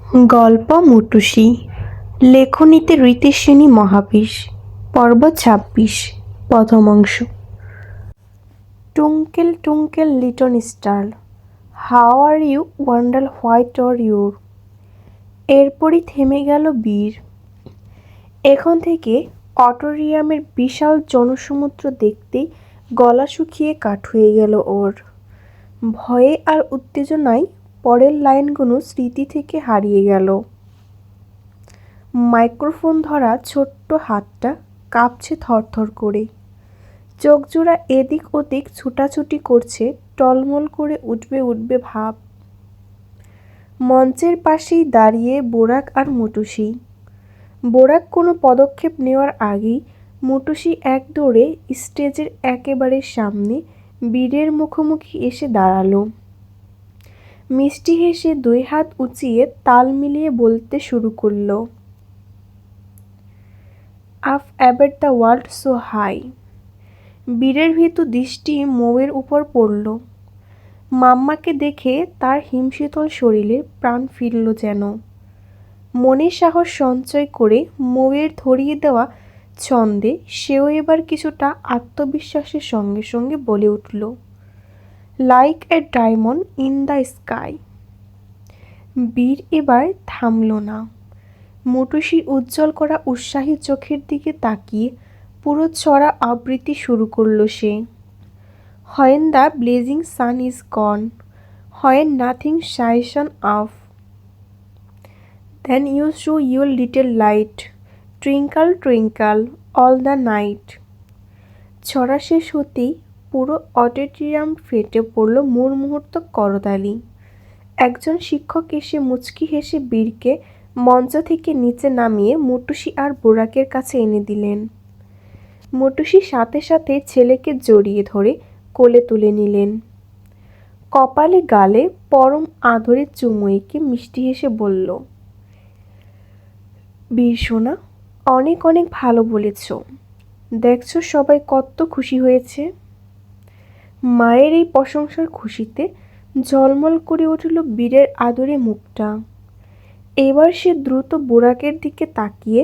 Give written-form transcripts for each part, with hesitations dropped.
গল্প মুটুসি, লেখনীতে রীতিশ্রেণী মহাবিশ, পর্ব ২৬, প্রথম অংশ। Twinkle twinkle little star, how are you, wonder white are your. এরপরই থেমে গেল বীর। এখন থেকে অটোরিয়ামের বিশাল জনসমুদ্র দেখতেই গলা শুকিয়ে কাঠ হয়ে গেল ওর। ভয়ে আর উত্তেজনায় পরের লাইনগুলো স্মৃতি থেকে হারিয়ে গেল। মাইক্রোফোন ধরা ছোট্ট হাতটা কাঁপছে থরথর করে। চোখজোড়া এদিক ওদিক ছুটাছুটি করছে, টলমল করে উঠবে উঠবে ভাব। মঞ্চের পাশেই দাঁড়িয়ে বোরাক আর মুটুসি। বোরাক কোনো পদক্ষেপ নেওয়ার আগেই মুটুসি এক দৌড়ে স্টেজের একেবারে সামনে বীরের মুখোমুখি এসে দাঁড়ালো। মিষ্টি হেসে দুই হাত উঁচিয়ে তাল মিলিয়ে বলতে শুরু করলো, up about the world so high. বীরের ভীতু দৃষ্টি মৌয়ের উপর পড়ল। মাম্মাকে দেখে তার হিমশীতল শরীরে প্রাণ ফিরল যেন। মনে সাহস সঞ্চয় করে মৌয়ের ধরিয়ে দেওয়া ছন্দে সেও এবার কিছুটা আত্মবিশ্বাসের সঙ্গে সঙ্গে বলে উঠল, like a diamond in the sky. বীর এবার থামল না। মুটুসির উজ্জ্বল করা উৎসাহী চোখের দিকে তাকিয়ে পুরো ছড়া আবৃত্তি শুরু করল সে। When the blazing sun is gone, when nothing shines on up, then you show your little light, twinkle twinkle all the night. ছড়া শেষ হতেই পুরো অডিটোরিয়াম ফেটে পড়ল মুহূর্ত করতালি। একজন শিক্ষক এসে মুচকি হেসে বীরকে মঞ্চ থেকে নিচে নামিয়ে মুটুসি আর বোরাকের কাছে এনে দিলেন। মুটুসি সাথে সাথে ছেলেকে জড়িয়ে ধরে কোলে তুলে নিলেন। কপালে গালে পরম আদরে চুমু এঁকে মিষ্টি হেসে বলল, বীর সোনা, অনেক অনেক ভালো বলেছ। দেখছো সবাই কত খুশি হয়েছে। মায়ের এই প্রশংসার খুশিতে ঝলমল করে উঠল বীরের আদরে মুখটা। এবার সে দ্রুত বোরাকের দিকে তাকিয়ে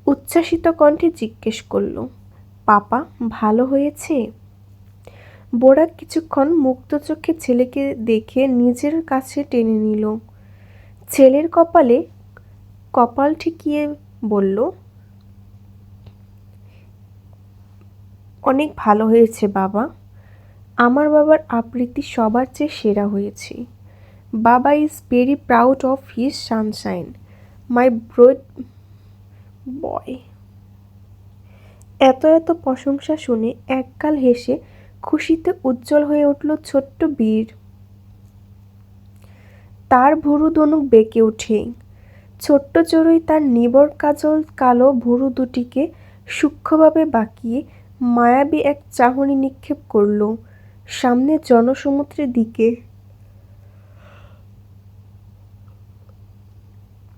উচ্ছ্বাসিত কণ্ঠে জিজ্ঞেস করল, পাপা ভালো হয়েছে? বোরাক কিছুক্ষণ মুগ্ধ চোখে ছেলেকে দেখে নিজের কাছে টেনে নিল। ছেলের কপালে কপাল ঠেকিয়ে বলল, অনেক ভালো হয়েছে বাবা। আমার বাবার আবৃত্তি সবার চেয়ে সেরা হয়েছে। Baba is very proud of his sunshine, my broad boy. এত এত প্রশংসা শুনে একগাল হেসে খুশিতে উজ্জ্বল হয়ে উঠল ছোট্ট বীর। তার ভুরু দনুক বেঁকে ওঠে। ছোট্ট চড়ুই তার নিবর কাজল কালো ভুরু দুটিকে সূক্ষ্মভাবে বাঁকিয়ে মায়াবী এক চাহনি নিক্ষেপ করল সামনে জনসমুদ্রের দিকে।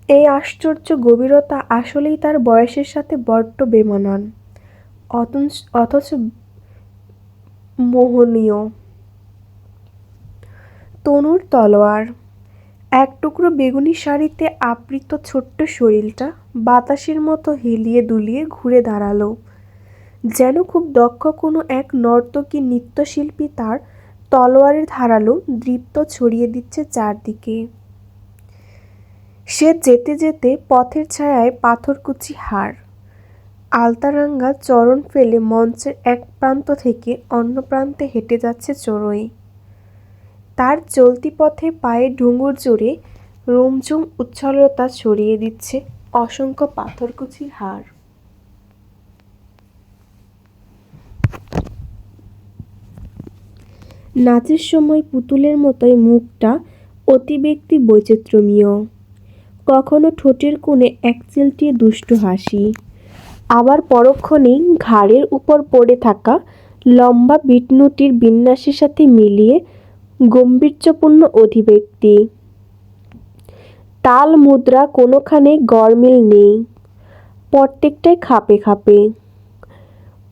এই আশ্চর্য গভীরতা আসলেই তার বয়সের সাথে বড্ড বেমানান, অথচ মোহনীয়। তনুর তলোয়ার। এক টুকরো বেগুনি শাড়িতে আবৃত ছোট্ট শরীরটা বাতাসের মতো হেলিয়ে দুলিয়ে ঘুরে দাঁড়ালো, যেন খুব দক্ষ কোনো এক নর্তকী নৃত্যশিল্পী তার তলোয়ারের ধারালো দৃপ্ত ছড়িয়ে দিচ্ছে চারদিকে। সে যেতে যেতে পথের ছায়ায় পাথরকুচি হাড়, আলতারাঙ্গা চরণ ফেলে মঞ্চের এক প্রান্ত থেকে অন্য প্রান্তে হেঁটে যাচ্ছে চড়ুই। তার চলতি পথে পায়ে ঢুঙুর জোরে রুমঝুম উচ্ছলতা ছড়িয়ে দিচ্ছে অসংখ্য পাথরকুচির হাড়। নাচের সময় পুতুলের মতোই মুখটা অতিব্যক্তি বৈচিত্র্যময়। কখনো ঠোঁটের কোণে একচিলটিয়ে দুষ্টু হাসি, আবার পরক্ষণেই ঘাড়ের উপর পড়ে থাকা লম্বা বিটনুটির বিন্যাসের সাথে মিলিয়ে গম্ভীর্যপূর্ণ অভিব্যক্তি। তাল মুদ্রা কোনোখানে গড়মিল নেই, প্রত্যেকটাই খাপে খাপে।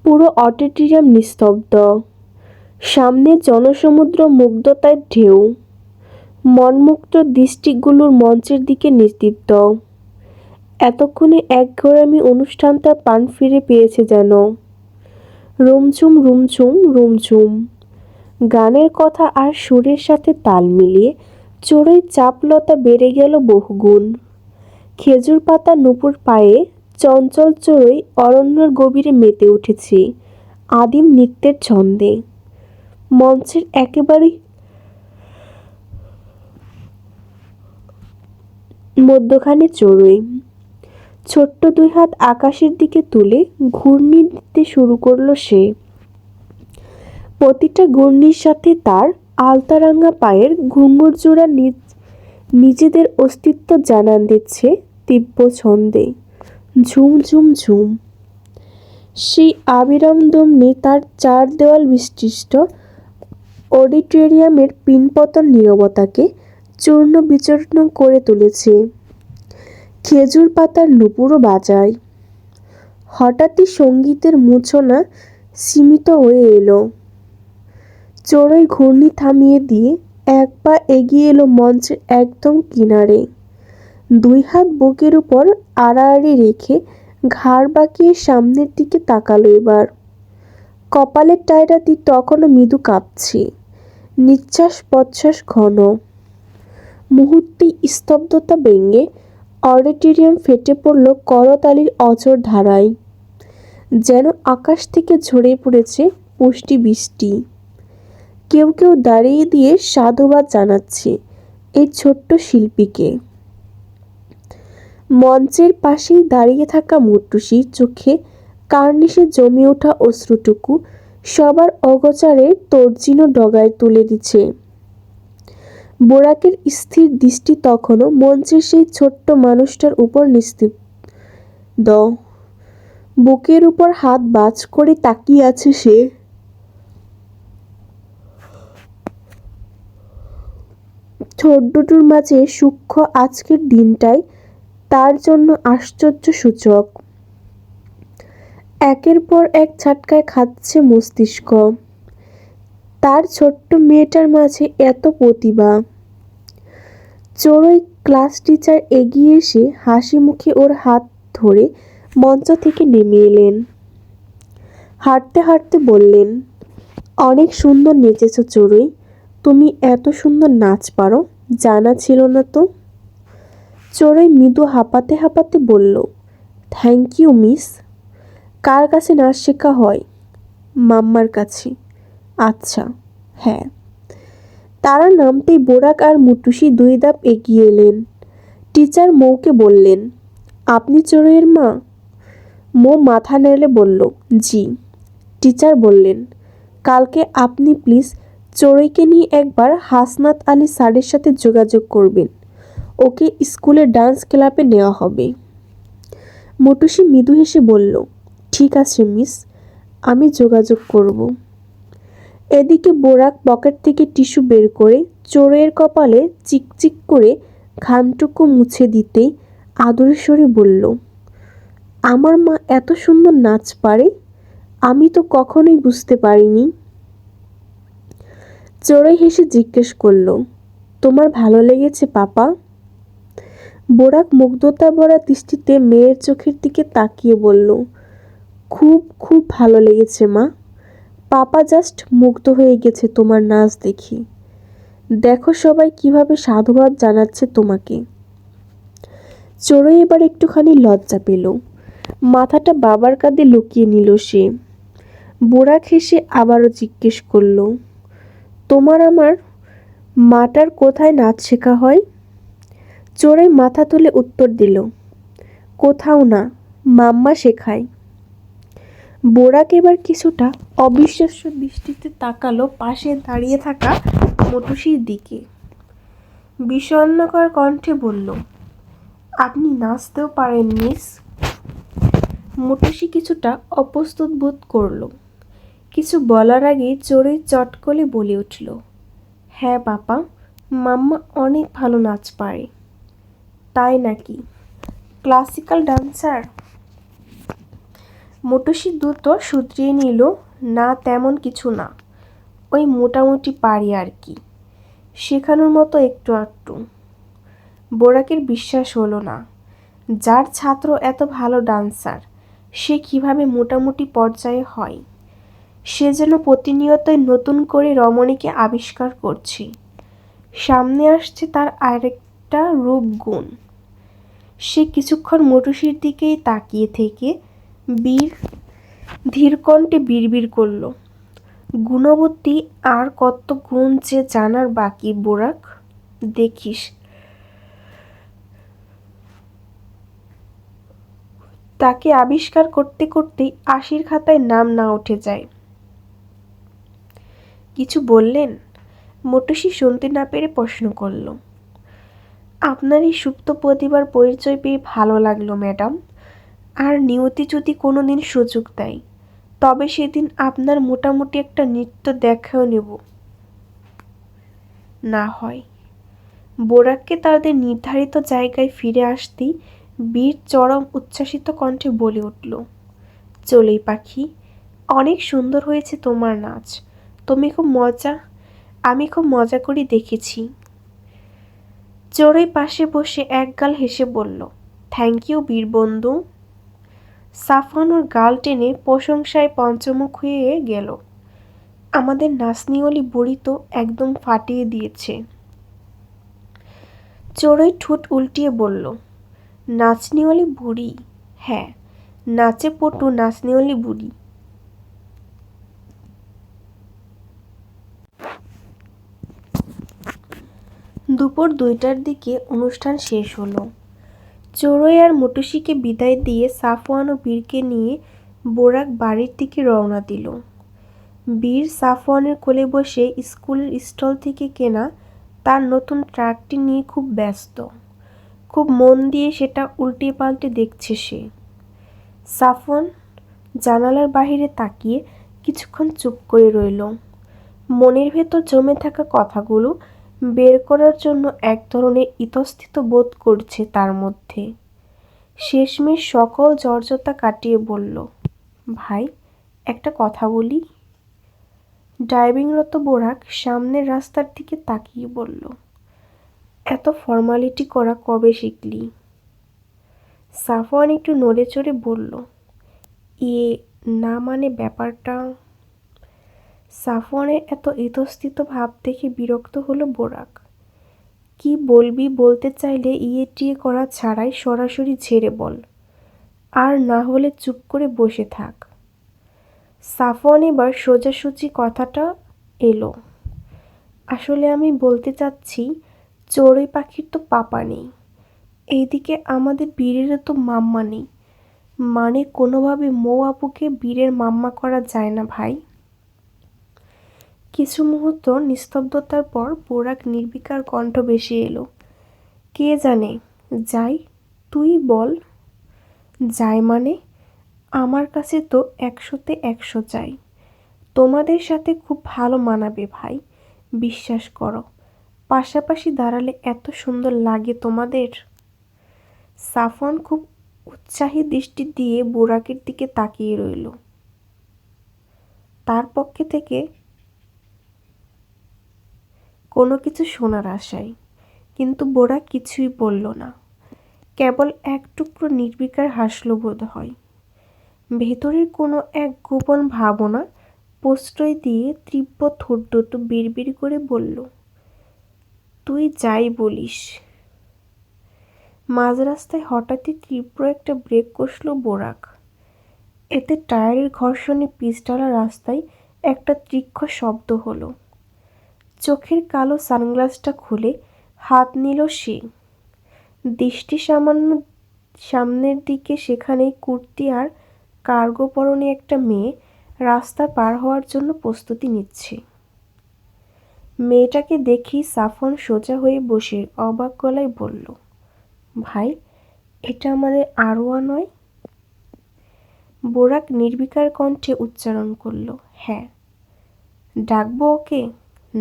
পুরো অডিটোরিয়াম নিস্তব্ধ। সামনে জনসমুদ্র মুগ্ধতায় ঢেউ। মনমুক্ত দৃষ্টিগুলোর মঞ্চের দিকে নিস্তব্ধ। এতক্ষণে একঘেয়েমি অনুষ্ঠানটা প্রাণ ফিরে পেয়েছে যেন। রুমঝুম রুমঝুম রুমঝুম। গানের কথা আর সুরের সাথে তাল মিলিয়ে চড়ুই চাপলতা বেড়ে গেল বহুগুণ। খেজুর পাতা নুপুর পায়ে চঞ্চল চড়ুই অরণ্যের গভীরে মেতে উঠেছে আদিম নৃত্যের ছন্দে। মঞ্চের একেবারেই মধ্যখানে চড়ুই ছোট্ট দুই হাত আকাশের দিকে তুলে ঘূর্ণি দিতে শুরু করলো সে। প্রতিটা ঘূর্ণির সাথে তার আলতারাঙা পায়ের ঘুঙুর জোড়া নিজেদের অস্তিত্ব জানান দিচ্ছে তীব্র ছন্দে। ঝুম ঝুম ঝুম। সেই আবিরাম দমনি তার চার দেওয়াল বিশিষ্ট অডিটোরিয়ামের পিনপতন নীরবতাকে চূর্ণ বিচূর্ণ করে তুলেছে। খেজুর পাতার নুপুরও বাজায়। হঠাৎই সঙ্গীতের মূর্ছনা সীমিত হয়ে এলো। চড়ুই ঘূর্ণি থামিয়ে দিয়ে এক পা এগিয়ে এলো মঞ্চের একদম কিনারে। দুই হাত বুকের উপর আড়াআড়ি রেখে ঘাড় বাঁকিয়ে সামনের দিকে তাকালো এবার। কপালের টায়রাটি তখনও মৃদু কাঁপছে, নিঃশ্বাস প্রশ্বাস ঘন। মুহূর্তেই স্তব্ধতা ভেঙে অডিটোরিয়াম ফেটে পড়ল করতালির অঝোর ধারায়। যেন আকাশ থেকে ঝরে পড়েছে পুষ্টি বৃষ্টি। কেউ কেউ দাঁড়িয়ে দিয়ে সাধুবাদ জানাচ্ছে এই ছোট্ট শিল্পীকে। মঞ্চের পাশেই দাঁড়িয়ে থাকা মুটুসির চোখে কার্নিশে জমে ওঠা অশ্রুটুকু সবার অগোচরে তর্জিন ডগায় তুলে দিচ্ছে। বোরাকের স্থির দৃষ্টি তখনও মঞ্চের সেই ছোট্ট মানুষটার উপর নিস্তব্ধ। বুকের উপর হাত বাজ করে তাকিয়ে আছে সে। ঠোঁট দুটোর মাঝে সূক্ষ্ম আজকের দিনটাই তার জন্য আশ্চর্য সূচক। একের পর এক ঝাটকায় খাচ্ছে মস্তিষ্ক। তার ছোট্ট মেয়েটার মাঝে এত প্রতিভা। চড়ুই ক্লাস টিচার এগিয়ে এসে হাসি মুখে ওর হাত ধরে মঞ্চ থেকে নেমে এলেন। হাঁটতে হাঁটতে বললেন, অনেক সুন্দর নেচেছ চড়ুই। তুমি এত সুন্দর নাচ পারো, জানা ছিল না তো। চড়ুই মৃদু হাঁপাতে হাঁপাতে বলল, থ্যাংক ইউ মিস। কার কাছে নাচ শেখা হয়? মাম্মার কাছে। আচ্ছা, হ্যাঁ। তারা নামতেই বোরাক আর মুটুসি দুই ধাপ এগিয়ে এলেন। টিচার মৌকে বললেন, আপনি চড়ুইয়ের মা? মৌ মাথা নেড়ে বলল, জি। টিচার বললেন, কালকে আপনি প্লিজ চড়ুইকে নিয়ে একবার হাসনাত আলী স্যারের সাথে যোগাযোগ করবেন। ওকে স্কুলের ডান্স ক্লাবে নেওয়া হবে। মুটুসি মৃদু হেসে বলল, ঠিক আছে মিস, আমি যোগাযোগ করব। এদিকে বোরাক পকেট থেকে টিস্যু বের করে চড়ুইয়ের কপালে চিকচিক করে ঘামটুকু মুছে দিতেই আদরের স্বরে বলল, আমার মা এত সুন্দর নাচ পারে, আমি তো কখনোই বুঝতে পারিনি। চড়ুই হেসে জিজ্ঞেস করল, তোমার ভালো লেগেছে পাপা? বোরাক মুগ্ধতা ভরা দৃষ্টিতে মেয়ের চোখের দিকে তাকিয়ে বলল, খুব খুব ভালো লেগেছে মা। পাপা জাস্ট মুগ্ধ হয়ে গেছে তোমার নাচ দেখে। দেখো সবাই কিভাবে সাধুবাদ জানাচ্ছে তোমাকে। চড়ুই এবার একটুখানি লজ্জা পেল। মাথাটা বাবার কাঁধে লুকিয়ে নিল সে। বোরাক হেসে আবারও জিজ্ঞেস করল, তোমার আমার মাটার কোথায় নাচ শেখা হয়? চড়ুই মাথা তুলে উত্তর দিল, কোথাও না, মাম্মা শেখায়। বোরাক এবার কিছুটা অবিশ্বাস্য দৃষ্টিতে তাকালো পাশে দাঁড়িয়ে থাকা মুটুসির দিকে। বিষণ্ণকর কণ্ঠে বলল, আপনি নাচতেও পারেন মিস? মুটুসি কিছুটা অপ্রস্তুত বোধ করল। কিছু বলার আগেই চড়ুই চট করে বলে উঠল, হ্যাঁ পাপা, মাম্মা অনেক ভালো নাচ পারে। তাই নাকি? Classical dancer? মুটুসি দ্রুত শুধরিয়ে নিল, না তেমন কিছু না, ওই মোটামুটি পারি আর কি। শেখানোর মতো একটু আধটু। বোরাকের বিশ্বাস হলো না। যার ছাত্র এত ভালো ডান্সার, সে কিভাবে মোটামুটি পর্যায়ে হয়। সে যেন প্রতিনিয়তই নতুন করে রমণীকে আবিষ্কার করছে। সামনে আসছে তার আরেকটা রূপগুণ। সে কিছুক্ষণ মটুসির দিকেই তাকিয়ে থেকে ধীর কণ্ঠে বিড়বিড় করল, গুণবতী আর কত গুণ যে জানার বাকি বোরাক, দেখিস। তাকে আবিষ্কার করতে করতেই ৮০ খাতায় নাম না উঠে যায়। কিছু বললেন? মটুসি শুনতে না পেরে প্রশ্ন করল। আপনার এই সুপ্ত প্রতিভার পরিচয় পেয়ে ভালো লাগলো ম্যাডাম। আর নিয়তি যদি কোনোদিন সুযোগ দেয়, তবে সেদিন আপনার মোটামুটি একটা নৃত্য দেখাও নেব না হয়। বোরাককে তাদের নির্ধারিত জায়গায় ফিরে আসতেই বীর চরম উচ্ছ্বাসিত কণ্ঠে বলে উঠল, চড়ুই পাখি, অনেক সুন্দর হয়েছে তোমার নাচ। আমি খুব মজা করে দেখেছি। চড়ুই পাশে বসে একগাল হেসে বলল, থ্যাংক ইউ বীরবন্ধু। সাফওয়ান ওর গাল টেনে প্রশংসায় পঞ্চমুখ হয়ে গেল। আমাদের নাচনিওয়ালি বুড়ি তো একদম ফাটিয়ে দিয়েছে। চড়ুই ঠোঁট উল্টিয়ে বলল, নাচনিওয়ালি বুড়ি? হ্যাঁ, নাচে পটু নাচনিওয়ালি বুড়ি। দুপুর ২টার দিকে অনুষ্ঠান শেষ হলো। চড়ুই আর মটুসিকে বিদায় দিয়ে সাফওয়ান ও বীরকে নিয়ে বোরাক বাড়ির দিকে রওনা দিল। বীর সাফওয়ানের কোলে বসে স্কুলের স্টল থেকে কেনা তার নতুন ট্রাকটি নিয়ে খুব ব্যস্ত। খুব মন দিয়ে সেটা উল্টে পাল্টে দেখছে সে। সাফওয়ান জানালার বাহিরে তাকিয়ে কিছুক্ষণ চুপ করে রইল। মনের ভেতর জমে থাকা কথাগুলো বের করার জন্য এক ধরনের ইতস্তত বোধ করছে তার মধ্যে। শেষমেশ সকল জর্জরতা কাটিয়ে বলল, ভাই, একটা কথা বলি। ড্রাইভিংরত বোরাক সামনের রাস্তার দিকে তাকিয়ে বলল, এত ফর্মালিটি করা কবে শিখলি? সাফওয়ান একটু নড়ে চড়ে বলল, ইয়ে না মানে ব্যাপারটা। সাফওয়ানের এত ইতস্তত ভাব দেখে বিরক্ত হলো বোরাক। কি বলবি বলতে চাইলে ইয়ে টিয়ে করা ছাড়াই সরাসরি ঝেড়ে বল, আর না হলে চুপ করে বসে থাক। সাফওয়ান এবার সোজাসুজি কথাটা এলো। আসলে আমি বলতে চাচ্ছি, চড়ুই পাখির তো পাপা নেই, এইদিকে আমাদের বীরেরও তো মাম্মা নেই। মানে কোনোভাবে মৌ আপুকে বীরের মাম্মা করা যায় না ভাই। কিছু মুহূর্ত নিস্তব্ধতার পর বোরাক নির্বিকার কণ্ঠ ভেসে এলো, কে জানে। যাই, তুই বল। যাই মানে? আমার কাছে তো ১০০তে ১০০ চাই। তোমাদের সাথে খুব ভালো মানাবে ভাই, বিশ্বাস করো। পাশাপাশি দাঁড়ালে এত সুন্দর লাগে তোমাদের। সাফওয়ান খুব উৎসাহী দৃষ্টি দিয়ে বোরাকের দিকে তাকিয়ে রইল। তার পক্ষে থেকে কোনো কিছু শোনার আশায়। কিন্তু বোরাক কিছুই বলল না, কেবল এক টুকরো নির্বিকার হাসল বোধ হয়। ভেতরের কোনো এক গোপন ভাবনা প্রশ্রয় দিয়ে তীব্র ঠোঁট বিড়বিড় করে বলল, তুই যাই বলিস। মাঝ রাস্তায় হঠাৎই তীব্র একটা ব্রেক কষল বোরাক। এতে টায়ারের ঘর্ষণে পিচঢালা রাস্তায় একটা তীক্ষ্ণ শব্দ হলো। চোখের কালো সানগ্লাসটা খুলে হাত নিল সে। দৃষ্টি সামান্য সামনের দিকে, সেখানেই কুর্তি আর কার্গো পরনে একটা মেয়ে রাস্তা পার হওয়ার জন্য প্রস্তুতি নিচ্ছে। মেয়েটাকে দেখেই সাফওয়ান সোজা হয়ে বসে অবাক গলায় বলল, ভাই, এটা আমাদের আরোয়া নয়? বোরাক নির্বিকার কণ্ঠে উচ্চারণ করল, হ্যাঁ। ডাকবো ওকে?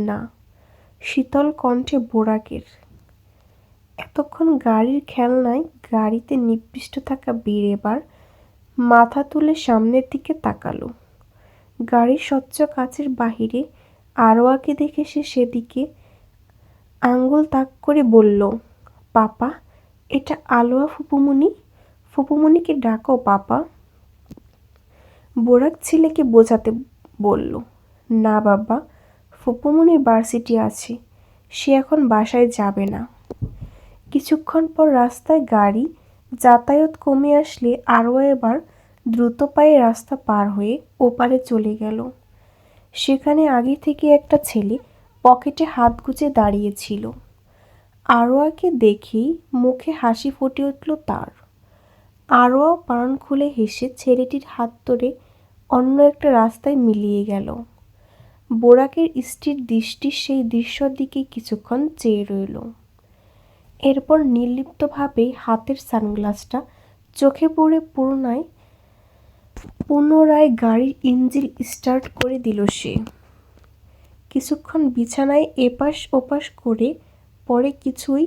না। শীতল কণ্ঠে বোরাকের। এতক্ষণ গাড়ির খেলনায় গাড়িতে নিবিষ্ট থাকা বীর এবার মাথা তুলে সামনের দিকে তাকালো। গাড়ির স্বচ্ছ কাচের বাহিরে আরোয়াকে দেখে সে সেদিকে আঙ্গুল তাক করে বলল, পাপা, এটা আলোয়া ফুপুমণি। ফুপুমণিকে ডাকো পাপা। বোরাক ছেলেকে বোঝাতে বলল, না বাবা, ফুপুমণির ভার্সিটি আছে, সে এখন বাসায় যাবে না। কিছুক্ষণ পর রাস্তায় গাড়ি যাতায়াত কমে আসলে আরোয়া এবার দ্রুত পায়ে রাস্তা পার হয়ে ওপারে চলে গেল। সেখানে আগে থেকে একটা ছেলে পকেটে হাত গুজে দাঁড়িয়েছিল। আরোয়াকে দেখেই মুখে হাসি ফুটে উঠল তার। আরোয়াও প্রাণ খুলে হেসে ছেলেটির হাত ধরে অন্য একটা রাস্তায় মিলিয়ে গেল। বোরাকের স্ত্রীর দৃষ্টি সেই দৃশ্যর দিকে কিছুক্ষণ চেয়ে রইল। এরপর নির্লিপ্তভাবে হাতের সানগ্লাসটা চোখে পড়ে পুনরায় গাড়ির ইঞ্জিন স্টার্ট করে দিল সে। কিছুক্ষণ বিছানায় এপাশ ওপাশ করে পরে কিছুই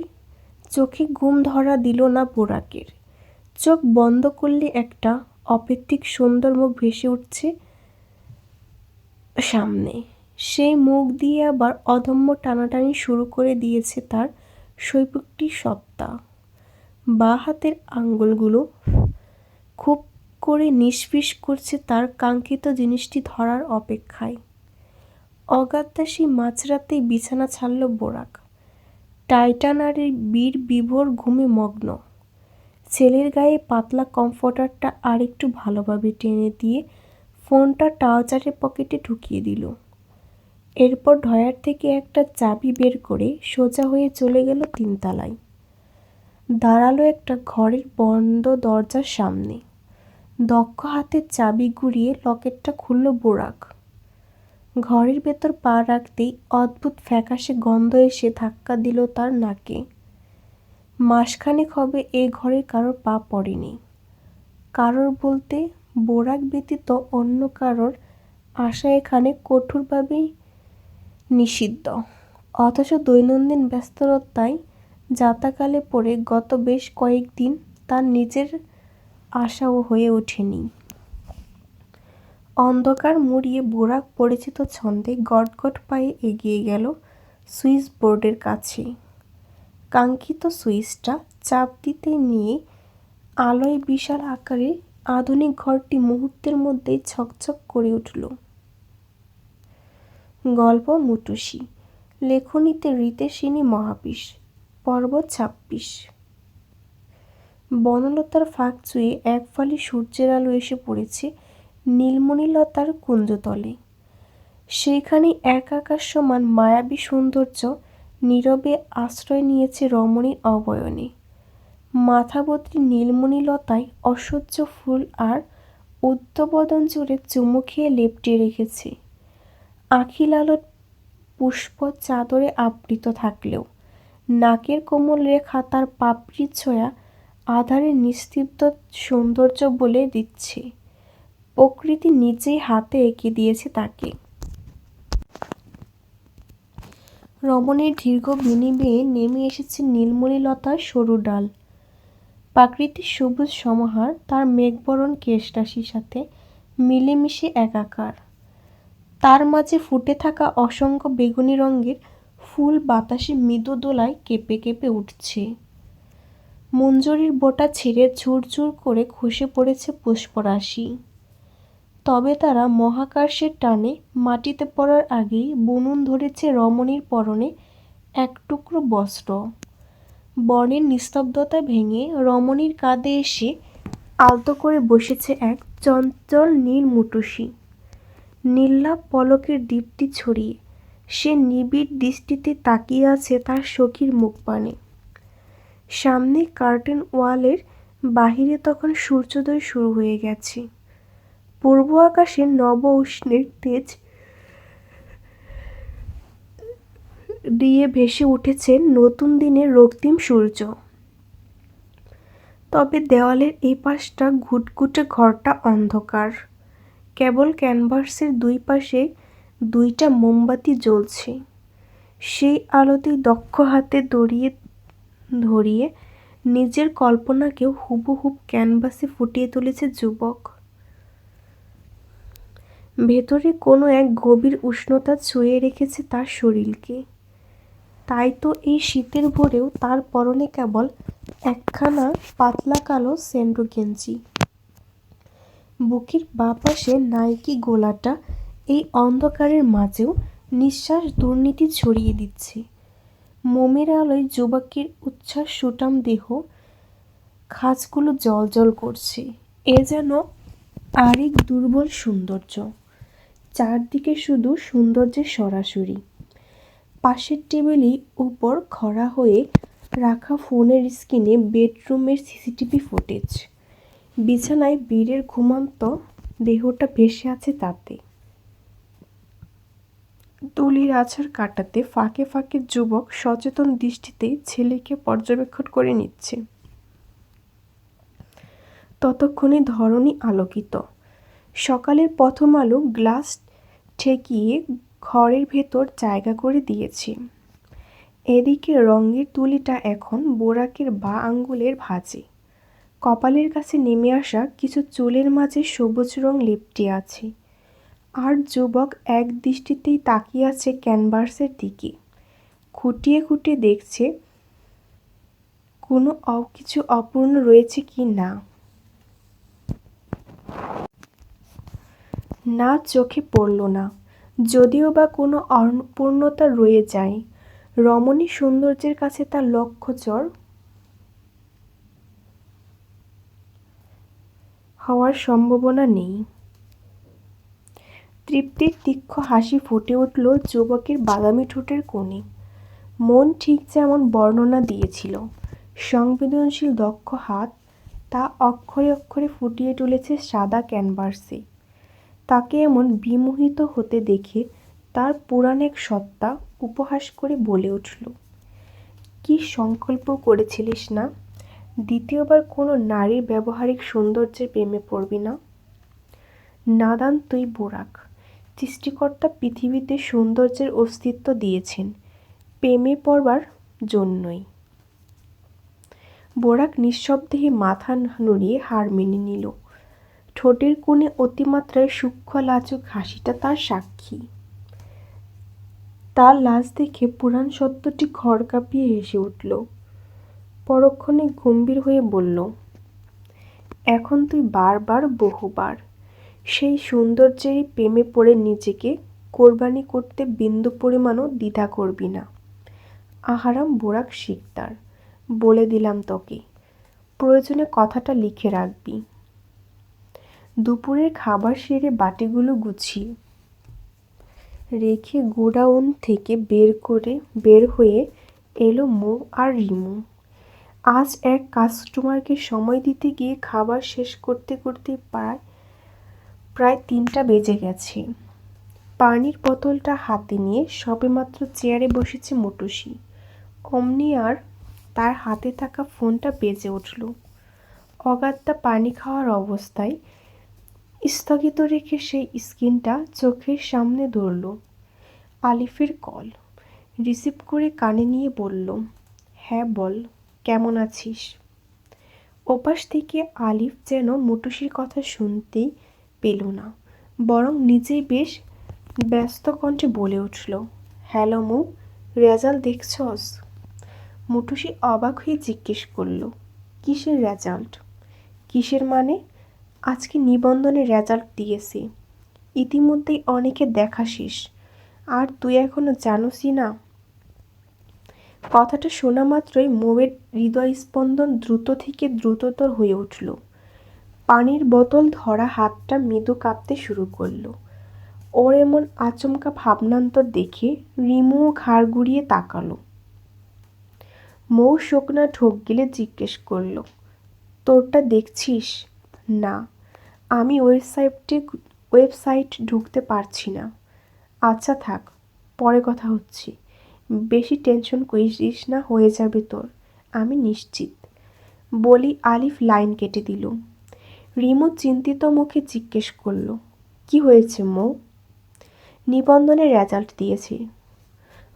চোখে ঘুম ধরা দিল না বোরাকের। চোখ বন্ধ করলে একটা অপ্রীতিক সুন্দর মুখ ভেসে উঠছে সামনে। সেই মুখ দিয়ে আবার অদম্য টানাটানি শুরু করে দিয়েছে তার শৈশবটি সত্তা। বাঁ হাতের আঙ্গুলগুলো খুব করে নিষ্পিস করছে তার কাঙ্ক্ষিত জিনিসটি ধরার অপেক্ষায়। অগাত্যা সেই মাঝরাতেই বিছানা ছাড়ল বোরাক। টাইটানারের বীর বিভোর ঘুমে মগ্ন। ছেলের গায়ে পাতলা কমফোর্টারটা আরেকটু ভালোভাবে টেনে দিয়ে ফোনটা ট্রাউজারের পকেটে ঢুকিয়ে দিল। এরপর ড্রয়ার থেকে একটা চাবি বের করে সোজা হয়ে চলে গেল 3 তলায়। দাঁড়ালো একটা ঘরের বন্ধ দরজার সামনে। দক্ষ হাতের চাবি ঘুরিয়ে লকেটটা খুলল বোরাক। ঘরের ভেতর পা রাখতেই অদ্ভুত ফ্যাকাশে গন্ধ এসে ধাক্কা দিল তার নাকে। মাসখানেক হবে এ ঘরে কারোর পা পড়েনি। কারোর বলতে বোরাক ব্যতীত অন্য কারোর আসা এখানে কঠোরভাবেই নিষিদ্ধ। অথচ দৈনন্দিন ব্যস্ততায় যাতাকালে পড়ে গত বেশ কয়েকদিন তার নিজের আশাও হয়ে ওঠেনি। অন্ধকার মুড়িয়ে বোরাক পরিচিত ছন্দে গটগট পায়ে এগিয়ে গেল সুইচ বোর্ডের কাছে। কাঙ্ক্ষিত সুইচটা চাপ দিতে নিয়ে আলোয় বিশাল আকারে আধুনিক ঘরটি মুহূর্তের মধ্যেই ছকছক করে উঠল। গল্প মুটুসি, লেখনীতে রিতেশিনী মহাবিশ, পর্ব 26। বনলতার ফাঁক চুয়ে এক ফালি সূর্যের আলো এসে পড়েছে নীলমণিলতার কুঞ্জতলে। সেইখানে এক আকাশ সমান মায়াবী সৌন্দর্য নীরবে আশ্রয় নিয়েছে রমণীর অবয়নে। মাথাবতী নীলমণিলতায় অসহ্য ফুল আর উদ্যবদন জুড়ে চুমু খেয়ে লেপটে রেখেছে। আঁখি লালন পুষ্প চাদরে আবৃত থাকলেও নাকের কোমল রেখা তার পাপড়ির ছোঁয়া আধারে নিস্তব্ধ সৌন্দর্য বলে দিচ্ছে। প্রকৃতি নিজেই হাতে এঁকে দিয়েছে তাকে। রমণীর দীর্ঘ বিনি বেয়ে নেমে এসেছে নীলমণিলতার সরু ডাল। প্রাকৃতিক সবুজ সমাহার তার মেঘবরণ কেশরাশির সাথে মিলেমিশে একাকার। তার মাঝে ফুটে থাকা অসংখ্য বেগুনি রঙের ফুল বাতাসে মৃদু দোলায় কেঁপে কেঁপে উঠছে। মঞ্জরির বোটা ছিঁড়ে ঝুরঝুর করে খসে পড়েছে পুষ্পরাশি। তবে তারা মহাকাশের টানে মাটিতে পড়ার আগেই বুনন ধরেছে রমণীর পরনে এক টুকরো বস্ত্র। বনের নিস্তব্ধতা ভেঙে রমণীর কাঁধে এসে আলতো করে বসেছে এক চঞ্চল নীল মুটুসি। নির্লাপ পলকের দীপ্তি ছড়িয়ে সে নিবিড় দৃষ্টিতে তাকিয়ে আছে তার সখীর মুখপানে। সামনে কার্টেন ওয়ালের বাহিরে তখন সূর্যোদয় শুরু হয়ে গেছে। পূর্ব আকাশে নব উষ্ণের তেজ দিয়ে ভেসে উঠেছে নতুন দিনের রক্তিম সূর্য। তবে দেওয়ালের এই পাশটা ঘুটঘুটে ঘরটা অন্ধকার। কেবল ক্যানভাসের দুই পাশে 2টা মোমবাতি জ্বলছে। সেই আলোতেই দক্ষ হাতে ধরিয়ে নিজের কল্পনাকেও হুবহুব ক্যানভাসে ফুটিয়ে তুলেছে যুবক। ভেতরে কোনো এক গভীর উষ্ণতা ছুঁয়ে রেখেছে তার শরীরকে। তাই তো এই শীতের ভোরেও তার পরনে কেবল একখানা পাতলা কালো স্যান্ডো গেঞ্জি। বুকের বাঁ পাশে নাইকি গোলাটা এই অন্ধকারের মাঝেও নিঃশ্বাস দুর্নীতি ছড়িয়ে দিচ্ছে। মোমের আলোয় যুবকের উচ্ছ্বাস সুঠাম দেহ খাঁজগুলো জ্বলজ্বল করছে। এ যেন আরেক দুর্বল সৌন্দর্য। চারদিকে শুধু সৌন্দর্যের সরাসরি। পাশের টেবিলের উপর খড়া হয়ে রাখা ফোনের স্ক্রিনে বেডরুমের সিসিটিভি ফুটেজ। বিছানায় বীরের ঘুমন্ত দেহটা ভেসে আছে তাতে। তুলির আছাড় কাটাতে ফাঁকে ফাঁকে যুবক সচেতন দৃষ্টিতে ছেলেকে পর্যবেক্ষণ করে নিচ্ছে। ততক্ষণে ধরণী আলোকিত। সকালের প্রথম আলো গ্লাস ঠেকিয়ে ঘরের ভেতর জায়গা করে দিয়েছে। এদিকে রঙের তুলিটা এখন বোরাকের বাঁ আঙ্গুলের ভাঁজে। কপালের কাছে নেমে আসা কিছু চুলের মাঝে সবুজ রং লেপ্টে আছে। আর যুবক এক দৃষ্টিতেই তাকিয়ে আছে ক্যানভাসের দিকে। খুঁটিয়ে খুঁটিয়ে দেখছে কোনো কিছু অপূর্ণ রয়েছে কি না। না, চোখে পড়ল না। যদিও বা কোনো অপূর্ণতা রয়ে যায়, রমণী সৌন্দর্যের কাছে তার লক্ষ্যচর হওয়ার সম্ভাবনা নেই। তৃপ্তির তীক্ষ্ণ হাসি ফুটে উঠল যুবকের বাদামি ঠোঁটের কোণে। মন ঠিক যেমন বর্ণনা দিয়েছিল, সংবেদনশীল দক্ষ হাত তা অক্ষরে অক্ষরে ফুটিয়ে তুলেছে সাদা ক্যানভাসে। তাকে এমন বিমোহিত হতে দেখে তার পুরাণ এক সত্তা উপহাস করে বলে উঠল, কি সংকল্প করেছিলিস না, দ্বিতীয়বার কোনো নারীর ব্যবহারিক সৌন্দর্যের প্রেমে পড়বি না? নাদান তুই বোরাক। সৃষ্টিকর্তা পৃথিবীতে সৌন্দর্যের অস্তিত্ব দিয়েছেন প্রেমে পড়বার জন্যই। বোরাক নিঃশব্দে মাথা নুড়িয়ে হার মেনে নিল। ঠোঁটের কোণে অতিমাত্রায় সূক্ষ্ম লাজুক হাসিটা তার সাক্ষী। তার লাজ দেখে পুরাণ সত্যটি ঘর কাঁপিয়ে হেসে উঠল। পরক্ষণে গম্ভীর হয়ে বলল, এখন তুই বারবার বহুবার সেই সৌন্দর্যেরই প্রেমে পড়ে নিজেকে কোরবানি করতে বিন্দু পরিমাণও দ্বিধা করবি না। আহারাম বোরাক শিকদার, বলে দিলাম তোকে, প্রয়োজনে কথাটা লিখে রাখবি। দুপুরের খাবার সেরে বাটিগুলো গুছিয়ে রেখে গোডাউন থেকে বের হয়ে এলো মৌ আর রিমু। আজ এক কাস্টমারকে সময় দিতে গিয়ে খাবার শেষ করতে করতে প্রায় 3টা বেজে গেছে। পানির বোতলটা হাতে নিয়ে সবেমাত্র চেয়ারে বসেছে মুটুসি, অমনি আর তার হাতে থাকা ফোনটা বেজে উঠল। অগাত্যা পানি খাওয়ার অবস্থায় স্থগিত রেখে সেই স্ক্রিনটা চোখের সামনে ধরল। আলিফের কল। রিসিভ করে কানে নিয়ে বলল, হ্যাঁ বল, কেমন আছিস? ওপাশ থেকে আলিফ যেন মুটুসির কথা শুনতেই পেল না, বরং নিজেই বেশ ব্যস্ত কণ্ঠে বলে উঠল, হ্যালো মৌ, রেজাল্ট দেখছস? মুটুসি অবাক হয়ে জিজ্ঞেস করল, কিসের রেজাল্ট? কিসের মানে? আজকে নিবন্ধনের রেজাল্ট দিয়েছে। ইতিমধ্যেই অনেকে দেখা শেষ, আর তুই এখনো জানোসই না? কথাটা শোনা মাত্রই মৌয়ের হৃদয়স্পন্দন দ্রুত থেকে দ্রুততর হয়ে উঠল। পানির বোতল ধরা হাতটা মৃদু কাঁপতে শুরু করলো। ওর এমন আচমকা ভাবনান্তর দেখে রিমুও ঘাড় ঘুরিয়ে তাকালো। মৌ শুকনা ঢোক গিলে জিজ্ঞেস করল, তোরটা দেখছিস? না, আমি ওয়েবসাইট ঢুকতে পারছি না। আচ্ছা থাক, পরে কথা হচ্ছে। বেশি টেনশন করিস না, হয়ে যাবে তোর, আমি নিশ্চিত। বলি আলিফ লাইন কেটে দিল। রিমু চিন্তিত মুখে জিজ্ঞেস করল, কি হয়েছে মৌ? নিবন্ধনের রেজাল্ট দিয়েছে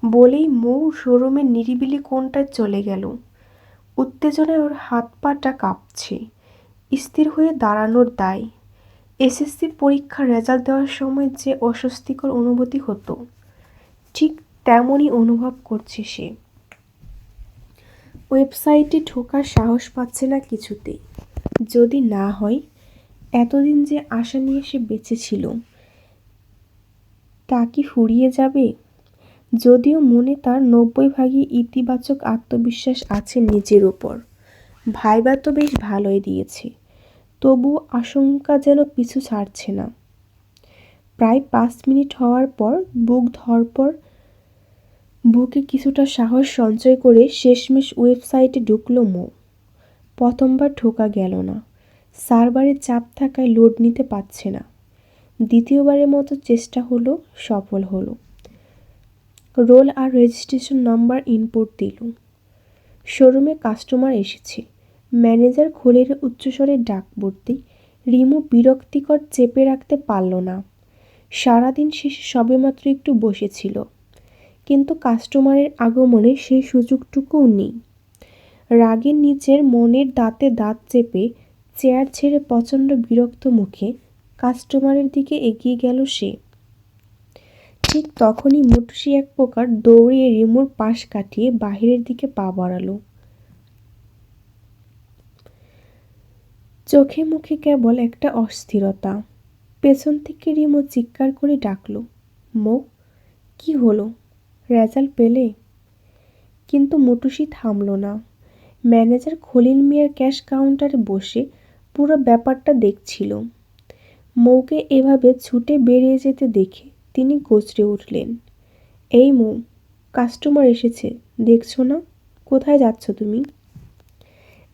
বলেই মৌ শোরুমের নিরিবিলি কোণটায় চলে গেল। উত্তেজনায় ওর হাত পাটা কাঁপছে। স্থির হয়ে দাঁড়ানোর দায়। এসএসসি পরীক্ষার রেজাল্ট দেওয়ার সময় যে অস্বস্তিকর অনুভূতি হতো, ঠিক তেমনই অনুভব করছে সে। ওয়েবসাইটে ঢোকার সাহস পাচ্ছে না কিছুতেই। যদি না হয়, এতদিন যে আশা নিয়ে সে বেঁচে ছিল তা কি ফুরিয়ে যাবে? যদিও মনে তার 90 ভাগই ইতিবাচক আত্মবিশ্বাস আছে নিজের উপর। ভাইবা তো বেশ ভালোই দিয়েছে, তবু আশঙ্কা যেন পিছু ছাড়ছে না। প্রায় 5 মিনিট হওয়ার পর বুকে কিছুটা সাহস সঞ্চয় করে শেষমেশ ওয়েবসাইটে ঢুকল মৌ। প্রথমবার ঢোকা গেল না, সার্ভারে চাপ থাকায় লোড নিতে পারছে না। দ্বিতীয়বারের মতো চেষ্টা হলো, সফল হলো। রোল আর রেজিস্ট্রেশন নাম্বার ইনপুট দিল। শোরুমে কাস্টমার এসেছে। ম্যানেজার খোলের উচ্চস্বরে ডাক পড়তেই রিমু বিরক্তিকর চেপে রাখতে পারল না। সারাদিন শেষে সবেমাত্র একটু বসেছিল, কিন্তু কাস্টমারের আগমনে সেই সুযোগটুকুও নেই। রাগে নিজের মনের দাঁতে দাঁত চেপে চেয়ার ছেড়ে প্রচণ্ড বিরক্ত মুখে কাস্টমারের দিকে এগিয়ে গেল সে। ঠিক তখনই মুটুসি এক প্রকার দৌড়িয়ে রিমুর পাশ কাটিয়ে বাহিরের দিকে পা বাড়ালো। চোখে মুখে কেবল একটা অস্থিরতা। পেছন থেকে রিমু চিৎকার করে ডাকল, মৌ, কি হলো? রেজাল্ট পেলে? কিন্তু মুটুসি থামল না। ম্যানেজার খলিল মিয়ার ক্যাশ কাউন্টারে বসে পুরো ব্যাপারটা দেখছিল। মৌকে এভাবে ছুটে বেরিয়ে যেতে দেখে তিনি গর্জে উঠলেন, এই মৌ, কাস্টমার এসেছে, দেখছো না? কোথায় যাচ্ছ তুমি?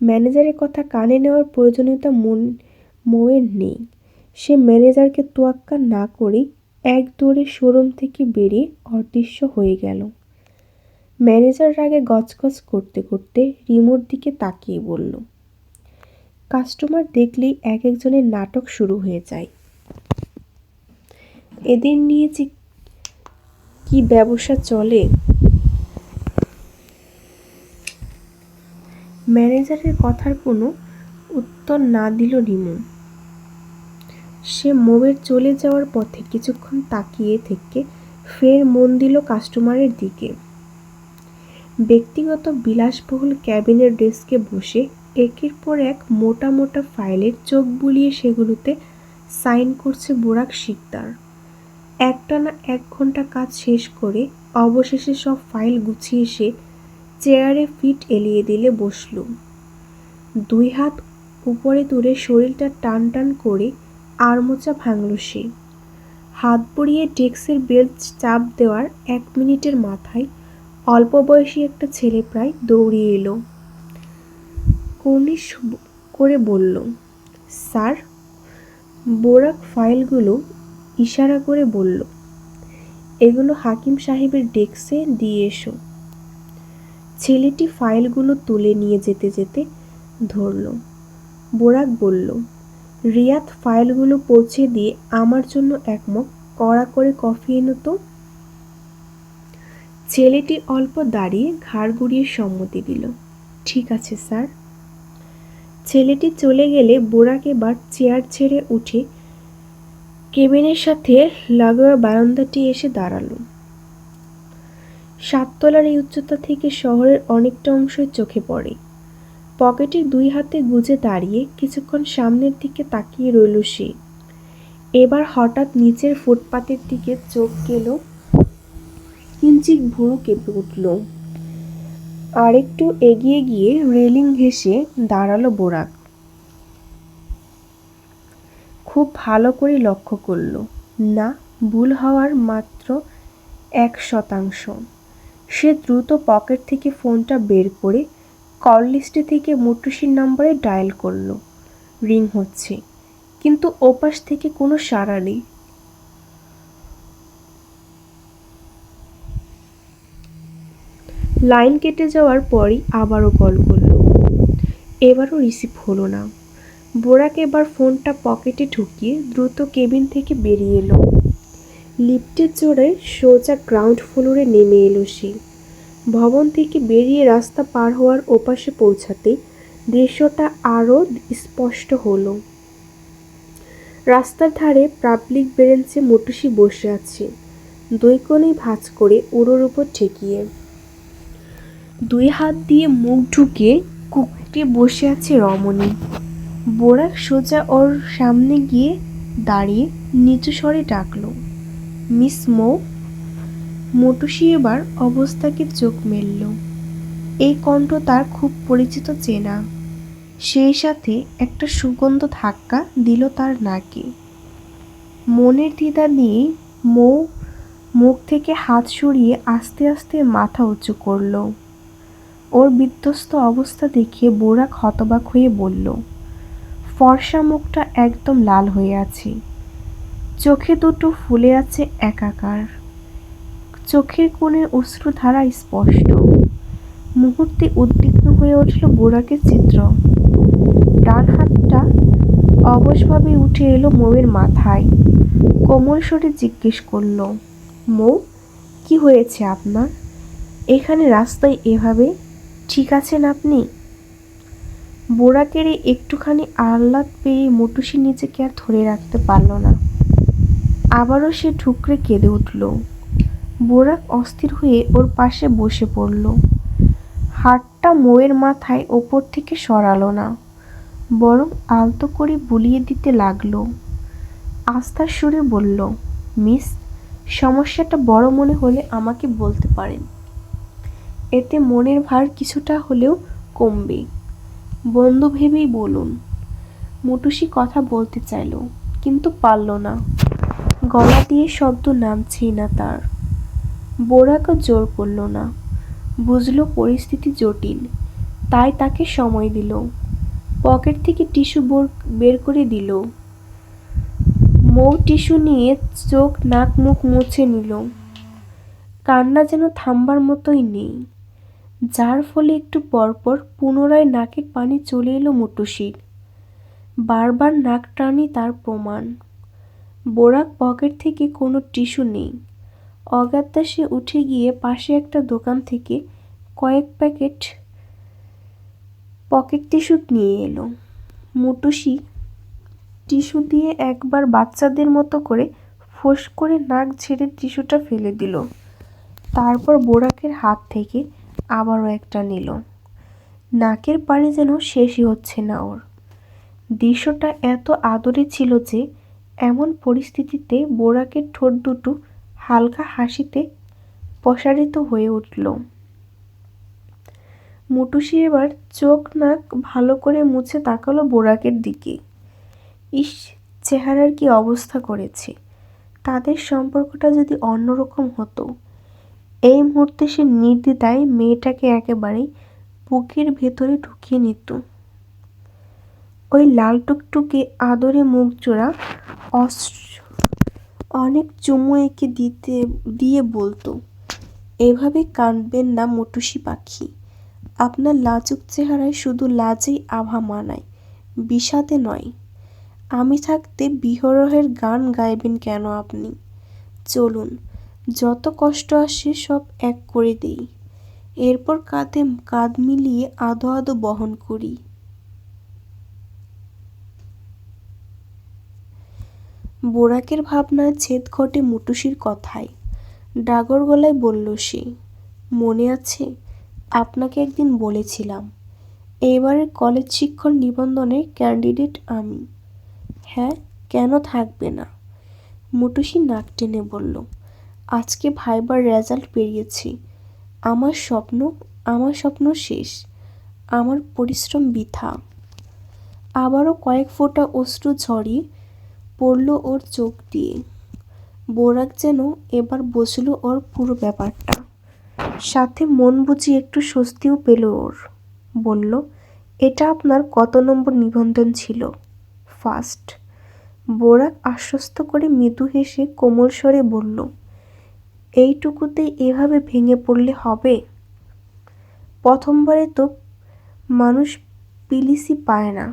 ম্যানেজারের কথা কানে নেওয়ার প্রয়োজনীয়তা মৌয়ের নেই। সে ম্যানেজারকে তোয়াক্কা না করেই এক দৌড়ে শোরুম থেকে বেরিয়ে অদৃশ্য হয়ে গেল। ম্যানেজার রাগে গজগজ করতে করতে রিমোর দিকে তাকিয়ে বলল, কাস্টমার দেখলেই এক একজনের নাটক শুরু হয়ে যায়। এদের নিয়ে যে কি ব্যবসা চলে! ম্যানেজারের কথার কোনো উত্তর না দিল রিমু। সে মৌয়ের চলে যাওয়ার পথে কিছুক্ষণ তাকিয়ে থেকে ফের মন দিল কাস্টমারের দিকে। ব্যক্তিগত বিলাসবহুল ক্যাবিনের ডেস্কে বসে একের পর এক মোটা মোটা ফাইলের চোখ বুলিয়ে সেগুলোতে সাইন করছে বোরাক শিকদার। একটানা 1 ঘন্টা কাজ শেষ করে অবশেষে সব ফাইল গুছিয়ে সে চেয়ারে ফিট এলিয়ে দিলে বসল। 2 হাত উপরে তুলে শরীরটা টান টান করে আড়মোচা ভাঙল সে। হাত বুড়িয়ে ডেস্কের বেল্ট চাপ দেওয়ার 1 মিনিটের মাথায় অল্প বয়সী একটা ছেলে প্রায় দৌড়িয়ে এলো। কর্নিশ করে বলল, স্যার। বোরাক ফাইলগুলো ইশারা করে বলল, এগুলো হাকিম সাহেবের ডেস্কে দিয়ে এসো। ছেলেটি ফাইলগুলো তুলে নিয়ে যেতে যেতে ধরল। বোরাক বলল, রিয়াদ, ফাইলগুলো পৌঁছে দিয়ে আমার জন্য 1 মগ কড়া করে কফি এনো তো। ছেলেটি অল্প দাঁড়িয়ে ঘাড় ঘুরিয়ে সম্মতি দিল, ঠিক আছে স্যার। ছেলেটি চলে গেলে বোরাক এবার চেয়ার ছেড়ে উঠে কেবিনের সাথে লাগোয়া বারান্দাটি এসে দাঁড়ালো। 7 তলার এই উচ্চতা থেকে শহরের অনেকটা অংশই চোখে পড়ে। পকেটে 2 হাতে গুজে দাঁড়িয়ে কিছুক্ষণ সামনের দিকে তাকিয়ে রইল সে। এবার হঠাৎ নিচের ফুটপাতের দিকে চোখ গেল, কিঞ্চিত ভুরু কেঁপে উঠল। আরেকটু এগিয়ে গিয়ে রেলিং ঘেঁষে দাঁড়ালো বোরাক। খুব ভালো করে লক্ষ্য করল, না, ভুল হওয়ার মাত্র 1%। সে দ্রুত পকেট থেকে ফোনটা বের করে কল লিস্টে থেকে মুটুসির নম্বরে ডায়াল করল। রিং হচ্ছে, কিন্তু ওপাশ থেকে কোনো সাড়া নেই। লাইন কেটে যাওয়ার পরই আবারও কল করল। এবারও রিসিভ হলো না। বোরাক এবার ফোনটা পকেটে ঢুকিয়ে দ্রুত কেবিন থেকে বেরিয়ে এলো। লিফটের জোরে সোজা গ্রাউন্ড ফ্লোরে নেমে এলো সে। ভবন থেকে বেরিয়ে রাস্তা পার হওয়ার ওপাশে পৌঁছাতেই দৃশ্যটা আরও স্পষ্ট হলো। রাস্তার ধারে পাবলিক বেঞ্চে মুটুসি বসে আছে। দুই কোণেই ভাঁজ করে উড়োর উপর ঠেকিয়ে। দুই হাত দিয়ে মুখ ঢুকিয়ে কুকটি বসে আছে রমণী। বোরাক সোজা ওর সামনে গিয়ে দাঁড়িয়ে নিচু স্বরে ডাকলো, মিস মৌ। মটুসি এবার অবস্থাকে চোখ মেলল। এই কণ্ঠ তার খুব পরিচিত চেনা। সেই সাথে একটা সুগন্ধ ধাক্কা দিল তার নাকে। মনের দ্বিধা দিয়ে মৌ মুখ থেকে হাত সরিয়ে আস্তে আস্তে মাথা উঁচু করল। ওর বিধ্বস্ত অবস্থা দেখে বোরাক হতবাক হয়ে বলল, ফর্সা মুখটা একদম লাল হয়ে আছে, চোখে দুটো ফুলে আছে একাকার, চোখের কোণে অশ্রুধারা স্পষ্ট। মুহূর্তে উদ্বিগ্ন হয়ে উঠল বোরাকের চিত্র। ডান হাতটা অবশভাবে উঠে এলো মৌয়ের মাথায়। কোমল স্বরে জিজ্ঞেস করল, মৌ, কি হয়েছে আপনার? এখানে রাস্তায় এভাবে? ঠিক আছেন আপনি? বোরাকের একটুখানি আহ্লাদ পেয়ে মটুসি নিজেকে আর ধরে রাখতে পারল না। আবারও সে ঠুকরে কেঁদে উঠল। বোরাক অস্থির হয়ে ওর পাশে বসে পড়ল। হাতটা মৌয়ের মাথায় ওপর থেকে সরালো না, বরং আলতো করে বুলিয়ে দিতে লাগলো। আস্থার সুরে বলল, মিস, সমস্যাটা বড় মনে হলে আমাকে বলতে পারেন, এতে মনের ভার কিছুটা হলেও কমবে। বন্ধু ভেবেই বলুন। মটুসি কথা বলতে চাইল, কিন্তু পারল না। গলা দিয়ে শব্দ নামছেই না তার। বোরাকও জোর করল না। বুঝল পরিস্থিতি জটিল, তাই তাকে সময় দিল। পকেট থেকে টিস্যু বের করে দিল। মৌ টিস্যু নিয়ে চোখ নাক মুখ মুছে নিল। কান্না যেন থামবার মতোই নেই, যার ফলে একটু পরপর পুনরায় নাকের পানি চলে এলো মটুসির। বারবার নাক টানি তার প্রমাণ। বোরাক পকেট থেকে কোনো টিস্যু নেই। অগত্যা সে উঠে গিয়ে পাশে একটা দোকান থেকে কয়েক প্যাকেট পকেট টিস্যু নিয়ে এলো। মটুসি টিস্যু দিয়ে একবার বাচ্চাদের মতো করে ফোঁস করে নাক ঝেড়ে টিস্যুটা ফেলে দিল। তারপর বোরাকের হাত থেকে আবারও একটা নিল। নাকের পানি যেন শেষই হচ্ছে না ওর। দৃশ্যটা এত আদরে ছিল যে এমন পরিস্থিতিতে বোরাকের ঠোঁট দুটো হালকা হাসিতে প্রসারিত হয়ে উঠল। মটুসি এবার চোখ নাক ভালো করে মুছে তাকালো বোরাকের দিকে। ইস, চেহারার কি অবস্থা করেছে! তাদের সম্পর্কটা যদি অন্যরকম হতো! এই মুহূর্তে সে নির্দ্বিধায় মেয়েটাকে একেবারেই বুকের ভেতরে ঢুকিয়ে নিত। ওই লাল টুকটুকে আদরে মুখজোড়া অনেক চুমু এঁকে দিয়ে বলতো, এভাবে কাঁদবেন না মটুসি পাখি। আপনার লাজুক চেহারায় শুধু লাজেই আভা মানায়, বিষাদে নয়। আমি থাকতে বিরহের গান গাইবেন কেন আপনি? চলুন, যত কষ্ট আসে সব এক করে দেই, এরপর কাঁধে কাঁধ মিলিয়ে আদো আদো বহন করি। বোরাকের ভাবনার ছেদ ঘটে মটুসির কথায়। ডাগর গলায় বলল সে, মনে আছে, আপনাকে একদিন বলেছিলাম এবারের কলেজ শিক্ষক নিবন্ধনের ক্যান্ডিডেট আমি। হ্যাঁ, কেন থাকবে না? মটুসি নাক টেনে বলল, আজকে ভাইবার রেজাল্ট বেরিয়েছে। আমার স্বপ্ন শেষ, আমার পরিশ্রম বৃথা। আবারও কয়েক ফোঁটা অশ্রু ঝরিয়ে পড়ল ওর চোখ দিয়ে। বোরাক যেন এবার বুঝল ওর পুরো ব্যাপারটা, সাথে মন বুঝি একটু স্বস্তিও পেল ওর। বলল, এটা আপনার কত নম্বর নিবন্ধন ছিল? ফার্স্ট। বোরাক আশ্বস্ত করে মৃদু হেসে কোমল স্বরে বলল, এইটুকুতেই এভাবে ভেঙে পড়লে হবে? প্রথমবারে তো মানুষ পিলিসি পায় না,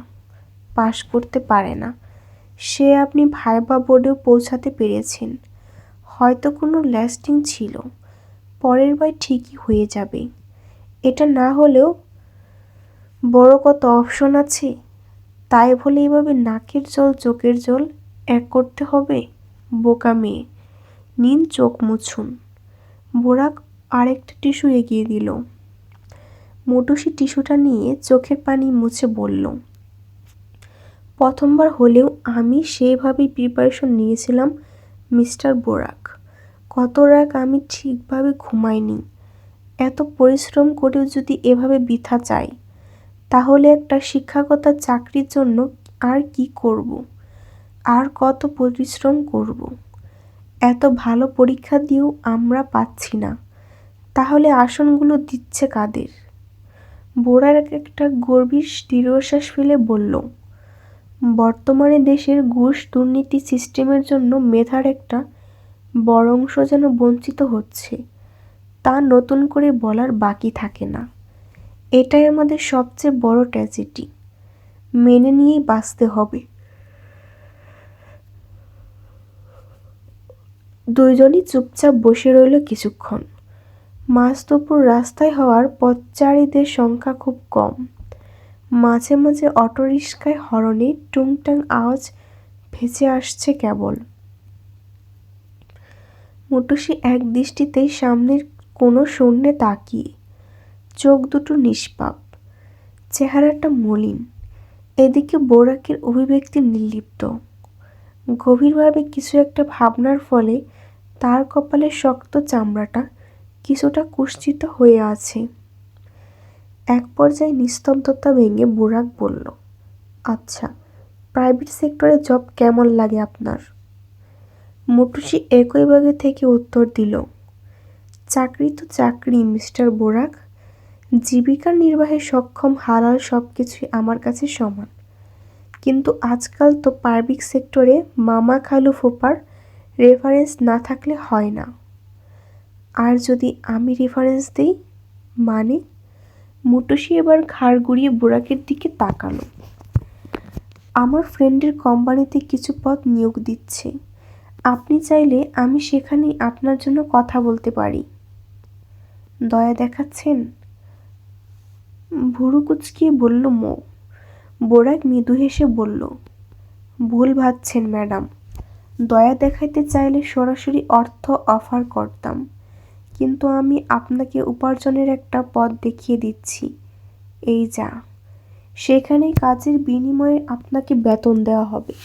পাশ করতে পারে না। সে আপনি ভাইবা বোর্ডেও পৌঁছাতে পেরেছেন। হয়তো কোনো ল্যাস্টিং ছিল, পরের বার ঠিকই হয়ে যাবে। এটা না হলেও বড় কত অপশন আছে, তাই বলে এভাবে নাকের জল চোখের জল এক করতে হবে? বোকা মেয়ে, নিন চোখ মুছুন। বোরাক আরেকটা টিস্যু এগিয়ে দিল। মোটুসি টিস্যুটা নিয়ে চোখের পানি মুছে বলল, প্রথমবার হলেও আমি সেইভাবেই প্রিপারেশন নিয়েছিলাম মিস্টার বোরাক। কত রাত আমি ঠিকভাবে ঘুমাইনি। এত পরিশ্রম করেও যদি এভাবে বৃথা চাই, তাহলে একটা শিক্ষকতা চাকরির জন্য আর কি করব, আর কত পরিশ্রম করব। এত ভালো পরীক্ষা দিয়েও আমরা পাচ্ছি না, তাহলে আসনগুলো দিচ্ছে কাদের? বোরাক একটা গভীর দীর্ঘশ্বাস ফেলে বলল, বর্তমানে দেশের ঘুষ দুর্নীতি সিস্টেমের জন্য মেধার একটা বড় অংশ যেন বঞ্চিত হচ্ছে, তা নতুন করে বলার বাকি থাকে না। এটাই আমাদের সবচেয়ে বড় ট্র্যাজেডি। মেনে নিয়েই বাঁচতে হবে। দুইজনই চুপচাপ বসে রইল কিছুক্ষণ। মাঝ দুপুর রাস্তায় হওয়ার পথচারীদের সংখ্যা খুব কম। মাঝে মাঝে অটোরিকশায় হর্নে টুংটাং আওয়াজ ভেসে আসছে কেবল। মোটুসি এক দৃষ্টিতেই সামনের কোনো শূন্যে তাকিয়ে, চোখ দুটো নিষ্পাপ, চেহারাটা মলিন। এদিকে বোরাকের অভিব্যক্তি নির্লিপ্ত। গভীরভাবে কিছু একটা ভাবনার ফলে তার কপালের শক্ত চামড়াটা কিছুটা কুৎসিত হয়ে আছে। এক পর্যায়ে নিস্তব্ধতা ভেঙে বোরাক বলল, আচ্ছা, প্রাইভেট সেক্টরে জব কেমন লাগে আপনার? মোটুসি একই ভাগে থেকে উত্তর দিল, চাকরি তো চাকরি মিস্টার বোরাক। জীবিকা নির্বাহে সক্ষম হালাল সব কিছুই আমার কাছে সমান। কিন্তু আজকাল তো প্রাইভেট সেক্টরে মামা খালু ফোপার রেফারেন্স না থাকলে হয় না। আর যদি আমি রেফারেন্স দেই মানে? মোটুসি এবার ঘাড় ঘুরিয়ে বোরাকের দিকে তাকালো। আমার ফ্রেন্ডের কোম্পানিতে কিছু পদ নিয়োগ দিচ্ছে। আপনি চাইলে আমি সেখানেই আপনার জন্য কথা বলতে পারি। দয়া দেখাচ্ছেন? ভুরু কুঁচকিয়ে বলল মৌ। বোরাক মৃদু হেসে বলল, ভুল ভাবছেন ম্যাডাম। দয়া দেখাইতে চাইলে সরাসরি অর্থ অফার করতাম, কিন্তু আমি আপনাকে উপার্জনের একটা পথ দেখিয়ে দিচ্ছি। এই যা, সেখানেই কাজের বিনিময়ে আপনাকে বেতন দেওয়া হবে।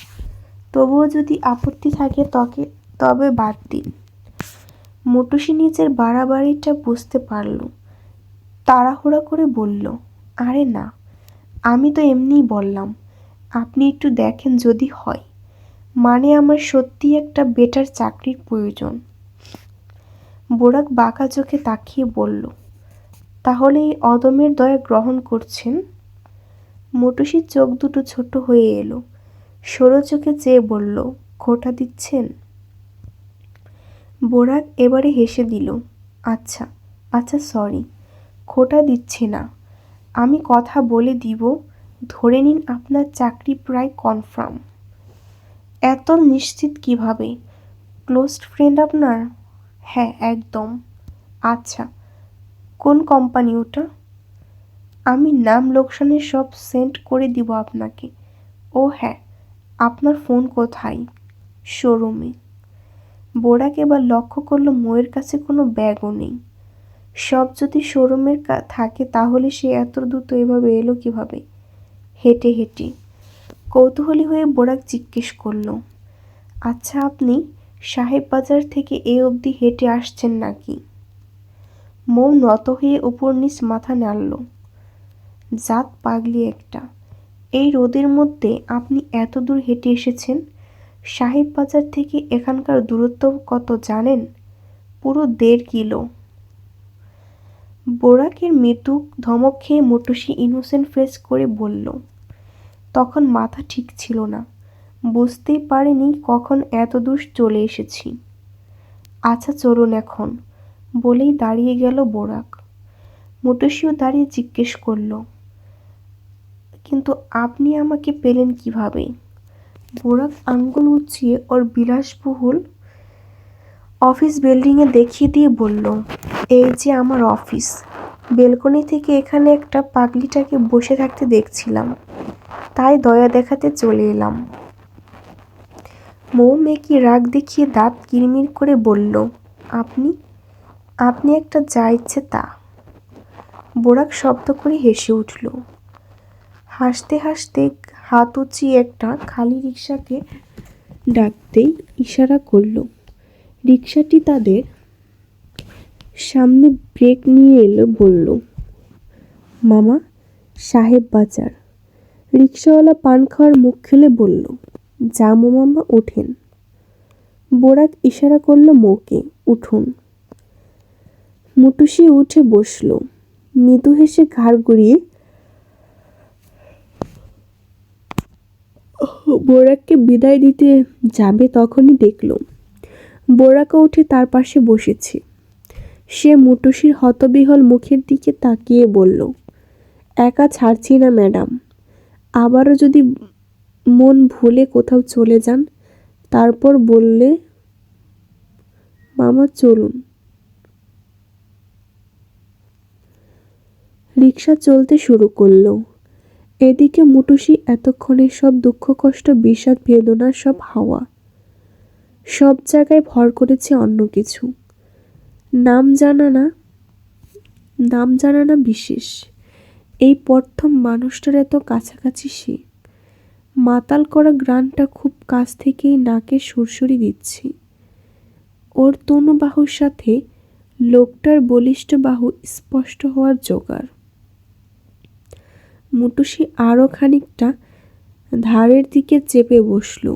তবুও যদি আপত্তি থাকে তবে বাদ দিন। মোটুসি নিজের বাড়াবাড়িটা বুঝতে পারল। তাড়াহুড়া করে বলল, আরে না, আমি তো এমনিই বললাম, আপনি একটু দেখেন যদি হয়। মানে আমার সত্যিই একটা বেটার চাকরির প্রয়োজন। বোরাক বাঁকা চোখে তাকিয়ে বলল, তাহলে এই অদমের দয়া গ্রহণ করছেন? মোটুসির চোখ দুটো ছোট হয়ে এলো। সরু চোখে চেয়ে বলল, খোঁটা দিচ্ছেন? বোরাক এবারে হেসে দিল, আচ্ছা আচ্ছা সরি, খোঁটা দিচ্ছি না। আমি কথা বলে দিব, ধরে নিন আপনার চাকরি প্রায় কনফার্ম। এত নিশ্চিত কিভাবে? ক্লোজ ফ্রেন্ড আপনার? হ্যাঁ একদম। আচ্ছা, কোন কোম্পানি ওটা? আমি নাম লোকেশনে সব সেন্ড করে দিব আপনাকে। ও হ্যাঁ, আপনার ফোন কোথায়? শোরুমে। বোরাক এবার লক্ষ্য করলো ময়ের কাছে কোনো ব্যাগও নেই। সব যদি শোরুমের থাকে তাহলে সে এত দ্রুত এভাবে এলো কিভাবে? হেঁটে হেঁটে। কৌতূহলী হয়ে বোরাক জিজ্ঞেস করলো, আচ্ছা আপনি সাহেব বাজার থেকে এই অবধি হেঁটে আসছেন নাকি? মৌ নত হয়ে উপর নিচ মাথা নাড়ল। জাত পাগলি একটা। এই রোদের মধ্যে আপনি এত দূর হেঁটে এসেছেন? সাহেব বাজার থেকে এখানকার দূরত্ব কত জানেন? পুরো 1.5 কিলো। বোরাকের মৃদু ধমক খেয়ে মোটুসি ইনোসেন্ট ফেস করে বলল, তখন মাথা ঠিক ছিল না, বুঝতেই পারিনি কখন এত দূর চলে এসেছি। আচ্ছা চলুন এখন, বলেই দাঁড়িয়ে গেল বোরাক। মোটুসিও দাঁড়িয়ে জিজ্ঞেস করল, কিন্তু আপনি আমাকে পেলেন কিভাবে? বোরাক আঙ্গুল উঁচিয়ে ওর বিলাসবহুল অফিস বিল্ডিংয়ে দেখিয়ে দিয়ে বলল, এই যে আমার অফিস। বেলকনি থেকে এখানে একটা পাগলিটাকে বসে থাকতে দেখছিলাম, তাই দয়া দেখাতে চলে এলাম। মৌ মেকি রাগ দেখিয়ে দাঁত কিরমির করে বলল, আপনি আপনি একটা যা ইচ্ছে তা। বোরাক শব্দ করে হেসে উঠল। হাসতে হাসতে হাত উঁচিয়ে একটা খালি রিকশাকে ডাকতেই ইশারা করল। রিকশাটি তাদের সামনে ব্রেক নিয়ে এলো। বলল, মামা, সাহেব বাজার। রিকশাওয়ালা পান খাওয়ার মুখ খেলে বলল, জামু মামা ওঠেন। বোরাক ইশারা করল মৌকে, উঠুন। মুটুসি উঠে বসল। মৃদু হেসে ঘাড় ঘুরিয়ে বোরাককে বিদায় দিতে যাবে তখনই দেখল বোরাকও উঠে তার পাশে বসেছে। সে মুটুসির হতবিহ্বল মুখের দিকে তাকিয়ে বলল, একা ছাড়ছি না ম্যাডাম। আবারও যদি মন ভুলে কোথাও চলে যান, তারপর বললে মামা চলুন। রিকশা চলতে শুরু করলো। এদিকে মুটুসি এতক্ষণে সব দুঃখ কষ্ট বিষাদ বেদনার সব হাওয়া সব জায়গায় ভর করেছে অন্য কিছু। নাম জানা না বিশেষ। এই প্রথম মানুষটার এত কাছাকাছি সে। মাতাল করা গ্রানটা খুব কাছ থেকেই নাকে সুরসুরি দিচ্ছে। ওর তনু বাহুর সাথে লোকটার বলিষ্ঠ বাহু স্পষ্ট হওয়ার জোগাড়। মুটুসি আরও খানিকটা ধারের দিকে চেপে বসল।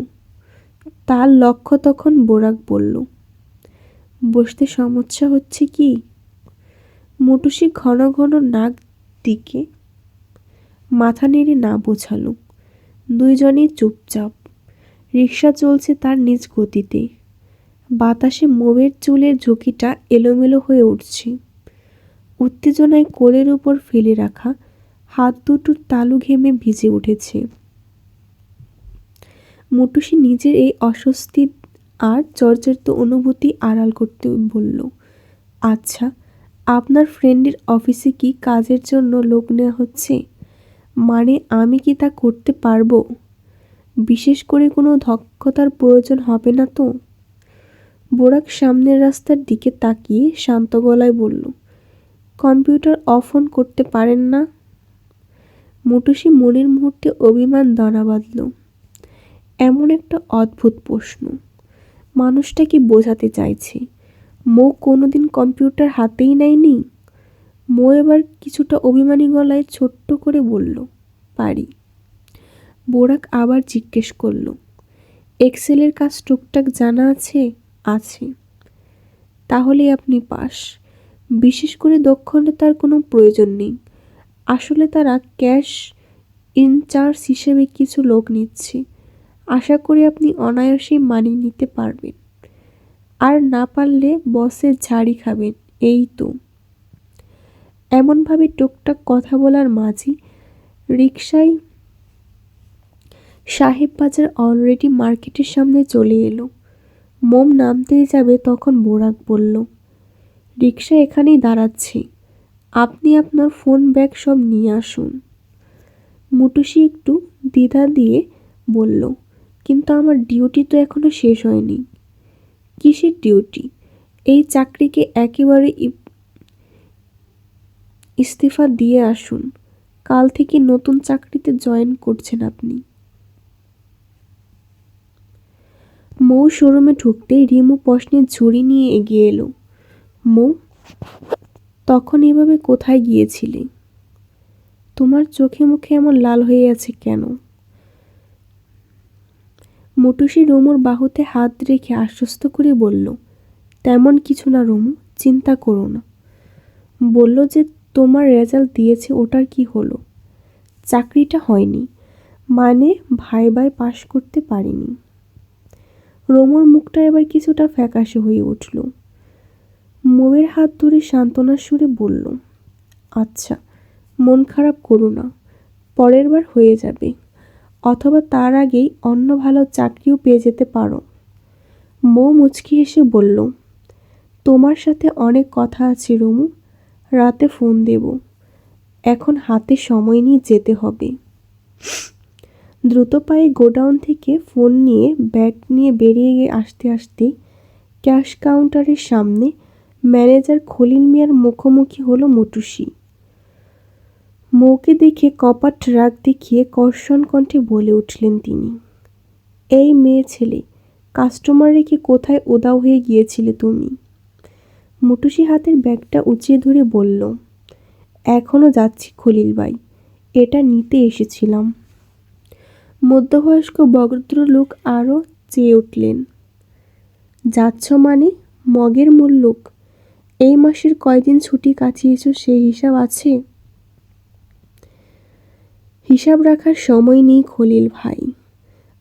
তার লক্ষ্য তখন বোরাক বলল, বসতে সমস্যা হচ্ছে কি? মুটুসি ঘন ঘন নাক দিকে মাথা নেড়ে না বোঝালো। দুইজনই চুপচাপ। রিকশা চলছে তার নিজ গতিতে। বাতাসে মোমের চুলের ঝুঁকিটা এলোমেলো হয়ে উঠছে। উত্তেজনায় কোলের উপর ফেলে রাখা হাত দুটোর তালু ঘেমে ভিজে উঠেছে। মুটুসি নিজের এই অস্বস্তি আর জর্জরিত অনুভূতি আড়াল করতে বলল, আচ্ছা, আপনার ফ্রেন্ডের অফিসে কি কাজের জন্য লোক নেওয়া হচ্ছে? মানে আমি কি তা করতে পারবো? বিশেষ করে কোনো দক্ষতার প্রয়োজন হবে না তো? বোরাক সামনের রাস্তার দিকে তাকিয়ে শান্ত গলায় বলল, কম্পিউটার অফ অন করতে পারেন না? মুটুসি মনের মুহূর্তে অভিমান দানা বাঁধল। এমন একটা অদ্ভুত প্রশ্ন। মানুষটা কি বোঝাতে চাইছে? মৌ কোনোদিন কম্পিউটার হাতেই নেয়নি। মৌ এবার কিছুটা অভিমানী গলায় ছোট্ট করে বলল, পারি। বোরাক আবার জিজ্ঞেস করল, এক্সেলের কাজ টুকটাক জানা আছে? আছে। তাহলে আপনি পাস। বিশেষ করে দক্ষতার কোনো প্রয়োজন নেই। আসলে তারা ক্যাশ ইনচার্জ হিসেবে কিছু লোক নিচ্ছে। আশা করি আপনি অনায়াসেই মানিয়ে নিতে পারবেন। আর না পারলে বসের ঝাড়ি খাবেন, এই তো। এমনভাবে টুকটাক কথা বলার মাঝি রিকশায় সাহেব বাজার অলরেডি মার্কেটের সামনে চলে এলো। মোম নামতেই যাবে তখন বোরাক বলল, রিকশা এখানেই দাঁড়াচ্ছে, আপনি আপনার ফোন ব্যাগ সব নিয়ে আসুন। মুটুসি একটু দ্বিধা দিয়ে বলল, কিন্তু আমার ডিউটি তো এখনো শেষ হয়নি। কিসের ডিউটি? এই চাকরিকে একেবারে ইস্তফা দিয়ে আসুন। কাল থেকে নতুন চাকরিতে জয়েন করছেন আপনি। মৌ শোরুমে ঢুকতেই রিমু প্রশ্নের ঝুড়ি নিয়ে এগিয়ে এলো। মৌ, তখন এভাবে কোথায় গিয়েছিলে? তোমার চোখে মুখে এমন লাল হয়ে আছে কেন? মুটুসি রুমুর বাহুতে হাত রেখে আশ্বস্ত করে বলল, তেমন কিছু না রুমু, চিন্তা করো না। বলল যে তোমার রেজাল্ট দিয়েছে, ওটার কি হলো? চাকরিটা হয়নি, মানে ভাইভায় পাশ করতে পারিনি। রুমুর মুখটা এবার কিছুটা ফ্যাকাশে হয়ে উঠল। মৌয়ের হাত ধরে সান্ত্বনার সুরে বলল, আচ্ছা, মন খারাপ করো না, পরের বার হয়ে যাবে। অথবা তার আগেই অন্য ভালো চাকরিও পেয়ে যেতে পারো। মৌ মুচকি হেসে বলল, তোমার সাথে অনেক কথা আছে রুমু, রাতে ফোন দেব। এখন হাতে সময় নিয়ে যেতে হবে। দ্রুত পায়ে গোডাউন থেকে ফোন নিয়ে ব্যাগ নিয়ে বেরিয়ে আসতে আসতে ক্যাশ কাউন্টারের সামনে ম্যানেজার খলিল মিয়ার মুখোমুখি হলো মটুসি। মৌকে দেখে কপাট রাগ দেখিয়ে কর্ষণ কণ্ঠে বলে উঠলেন তিনি, এই মেয়ে ছেলে, কাস্টমার রেখে কোথায় উধাও হয়ে গিয়েছিলে তুমি? মটুসি হাতের ব্যাগটা উঁচিয়ে ধরে বলল, এখনও যাচ্ছি খলিল ভাই, এটা নিতে এসেছিলাম। মধ্যবয়স্ক ভদ্রলোক আরও চেয়ে উঠলেন, যাচ্ছ মানে? মগের মুল্লুক, এই মাসের কয়দিন ছুটি কাটিয়েছ সেই হিসাব আছে? হিসাব রাখার সময় নেই খলিল ভাই,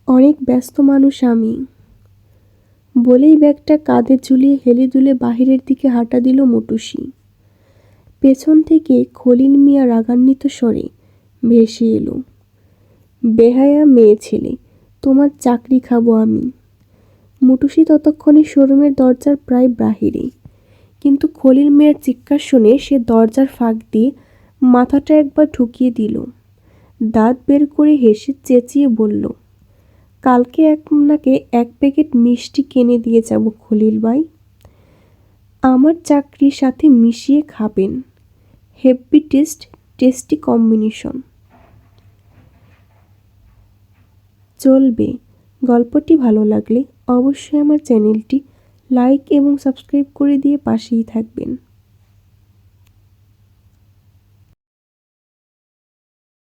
অনেক ব্যস্ত মানুষ আমি। বলেই ব্যাগটা কাঁধে ঝুলিয়ে হেলে দুলে বাহিরের দিকে হাঁটা দিল মটুসি। পেছন থেকে খলিল মিয়া রাগান্বিত স্বরে ভেসে এলো, বেহায়া মেয়ে ছেলে, তোমার চাকরি খাবো আমি। মটুসি ততক্ষণে শোরুমের দরজার প্রায় বাহিরে, কিন্তু খলিল মিয়ার চিৎকার শুনে সে দরজার ফাঁক দিয়ে মাথাটা একবার ঢুকিয়ে দিল। দাঁত বের করে হেসে চেঁচিয়ে বলল, কালকে আপনাকে 1 প্যাকেট মিষ্টি কিনে দিয়ে যাব খলিল ভাই, আমার চাকরির সাথে মিশিয়ে খাবেন। হেব্বি টেস্টি কম্বিনেশন। চলবে। গল্পটি ভালো লাগলে অবশ্যই আমার চ্যানেলটি লাইক এবং সাবস্ক্রাইব করে দিয়ে পাশেই থাকবেন।